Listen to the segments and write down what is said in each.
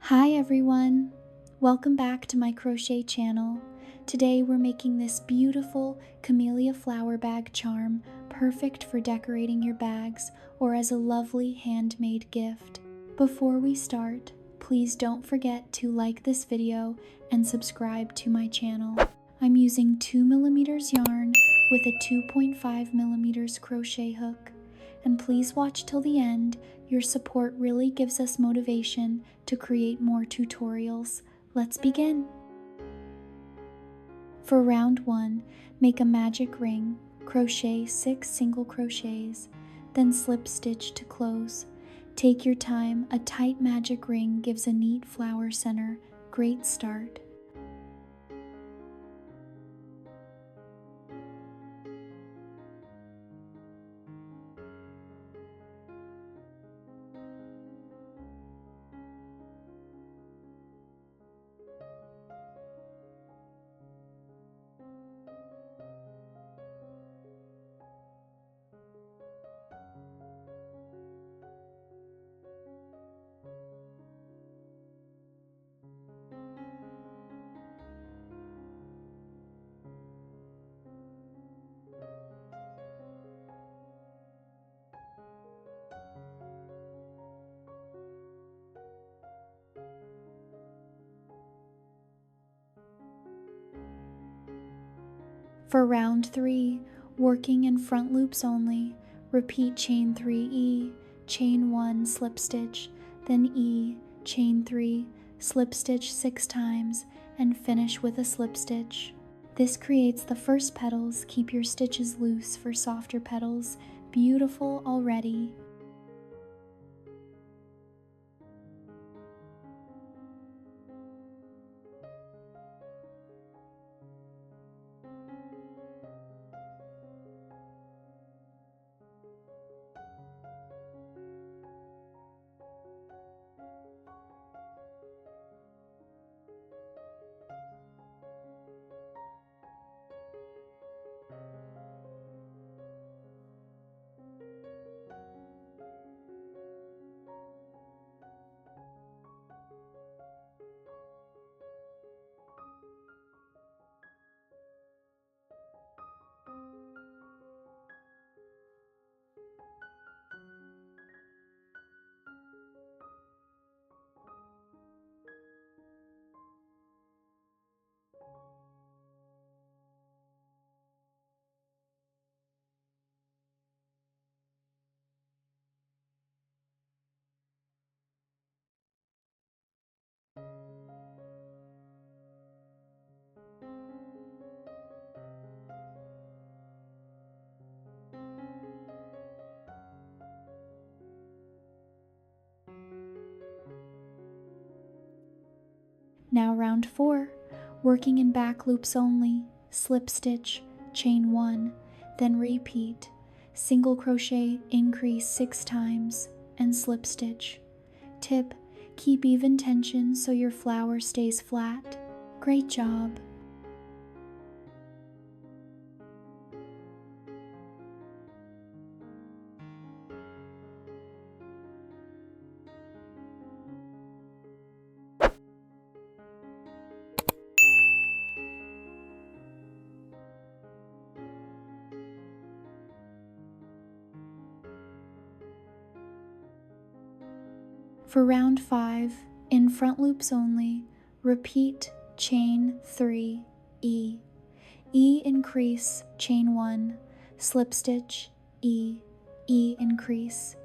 Hi everyone! Welcome back to my crochet channel. Today we're making this beautiful camellia flower bag charm, perfect for decorating your bags or as a lovely handmade gift. Before we start, please don't forget to like this video and subscribe to my channel. I'm using 2mm yarn with a 2.5mm crochet hook. And please watch till the end. Your support really gives us motivation to create more tutorials. Let's begin. For round 1, make a magic ring, crochet 6 single crochets, then slip stitch to close. Take your time, a tight magic ring gives a neat flower center. Great start. For round 3, working in front loops only, repeat chain 3E, chain 1, slip stitch, then E, chain 3, slip stitch 6 times, and finish with a slip stitch. This creates the first petals. Keep your stitches loose for softer petals. Beautiful already. Now round 4, working in back loops only, slip stitch, chain 1, then repeat, single crochet, increase 6 times, and slip stitch. Tip, keep even tension so your flower stays flat. Great job! For round 5, in front loops only, repeat chain 3, E. E increase, chain 1, slip stitch, E, E increase,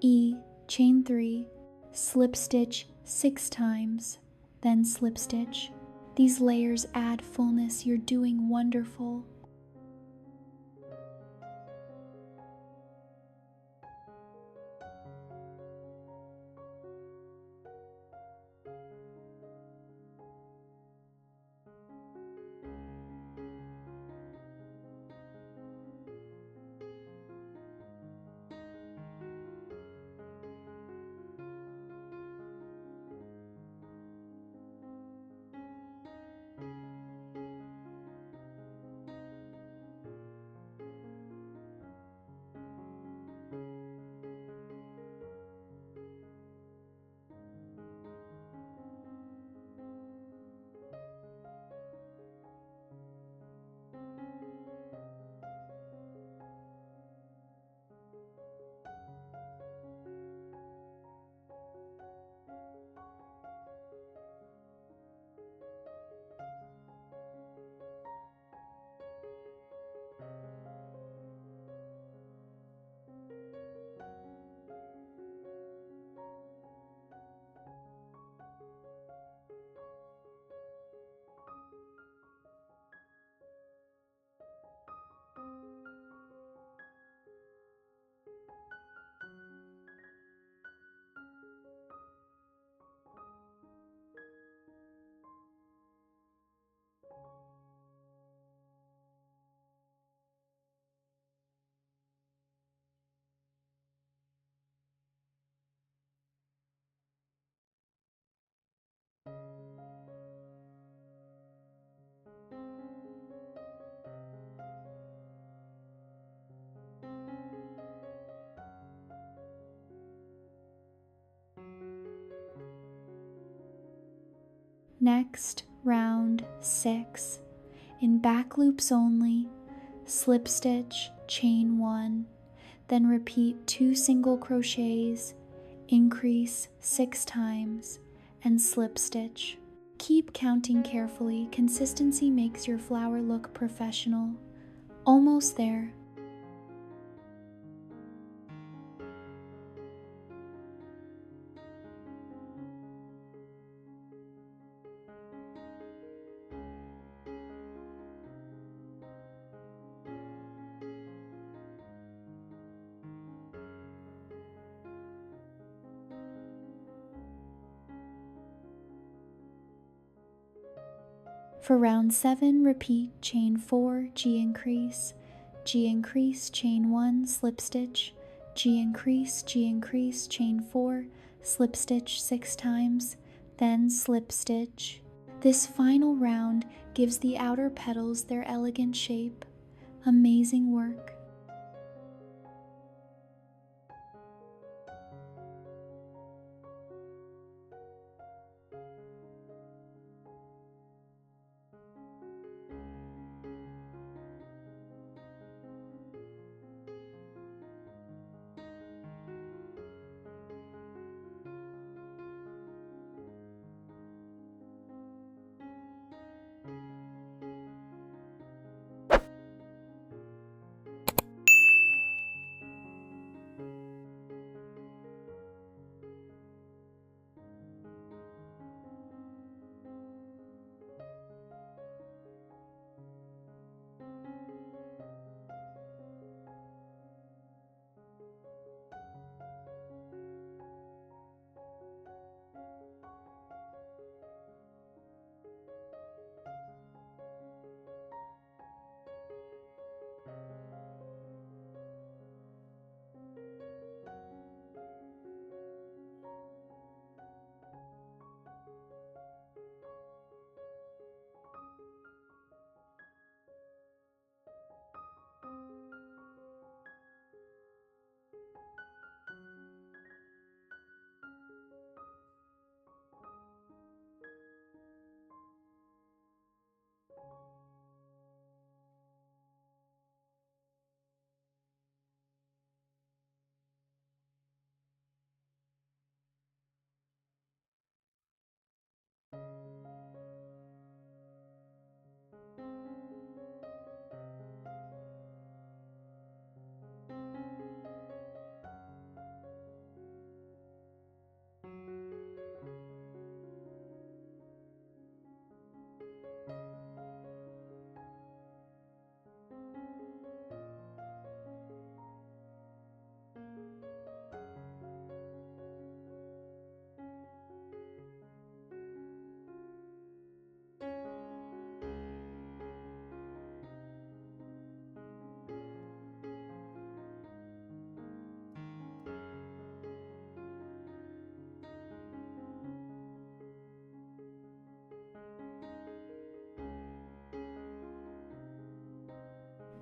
E, chain 3, slip stitch 6 times, then slip stitch. These layers add fullness. You're doing wonderful. Next, round 6. In back loops only, slip stitch, chain 1, then repeat 2 single crochets, increase 6 times, and slip stitch. Keep counting carefully. Consistency makes your flower look professional. Almost there. For round 7, repeat chain 4, G increase, chain 1, slip stitch, G increase, chain 4, slip stitch 6 times, then slip stitch. This final round gives the outer petals their elegant shape. Amazing work.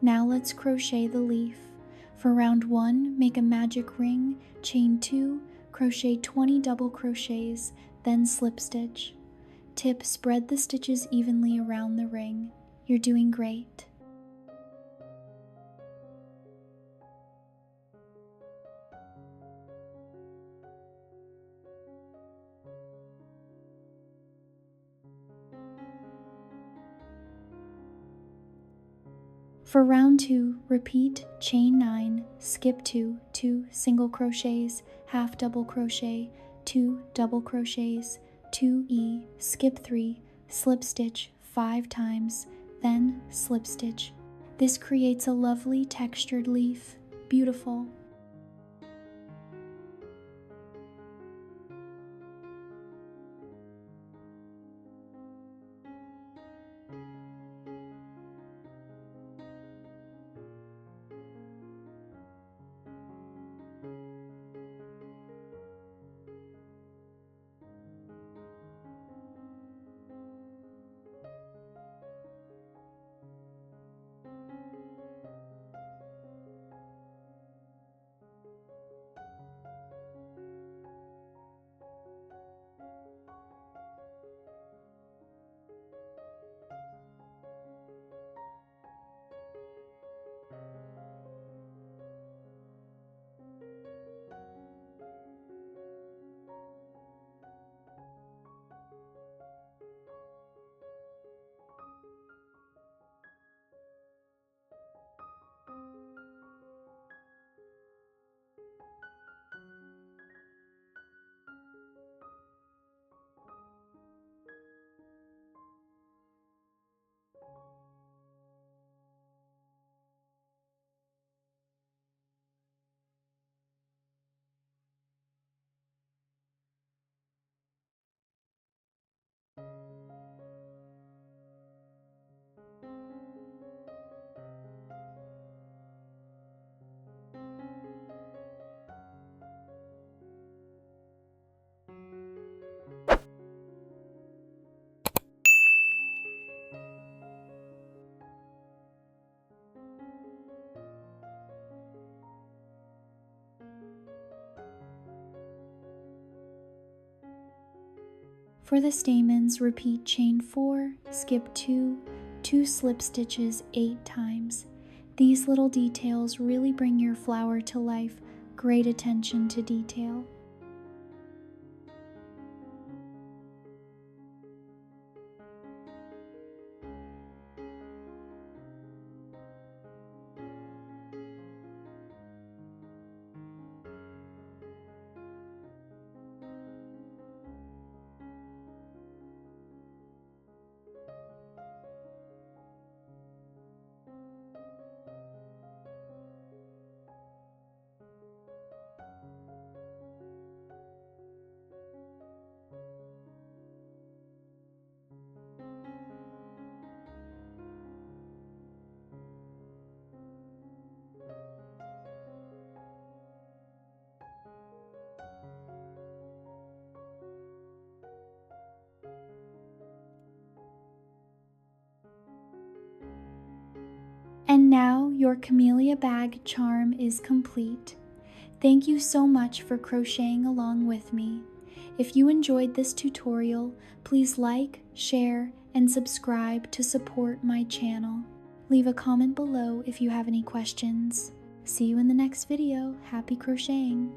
Now let's crochet the leaf. For round 1, make a magic ring, chain 2, crochet 20 double crochets, then slip stitch. Tip, spread the stitches evenly around the ring. You're doing great. For round 2, repeat chain 9, skip 2, 2 single crochets, half double crochet, 2 double crochets, 2E, skip 3, slip stitch 5 times, then slip stitch. This creates a lovely textured leaf. Beautiful. For the stamens, repeat chain 4, skip 2, 2 slip stitches 8 times. These little details really bring your flower to life. Great attention to detail. And now your camellia bag charm is complete. Thank you so much for crocheting along with me. If you enjoyed this tutorial, please like, share, and subscribe to support my channel. Leave a comment below if you have any questions. See you in the next video. Happy crocheting!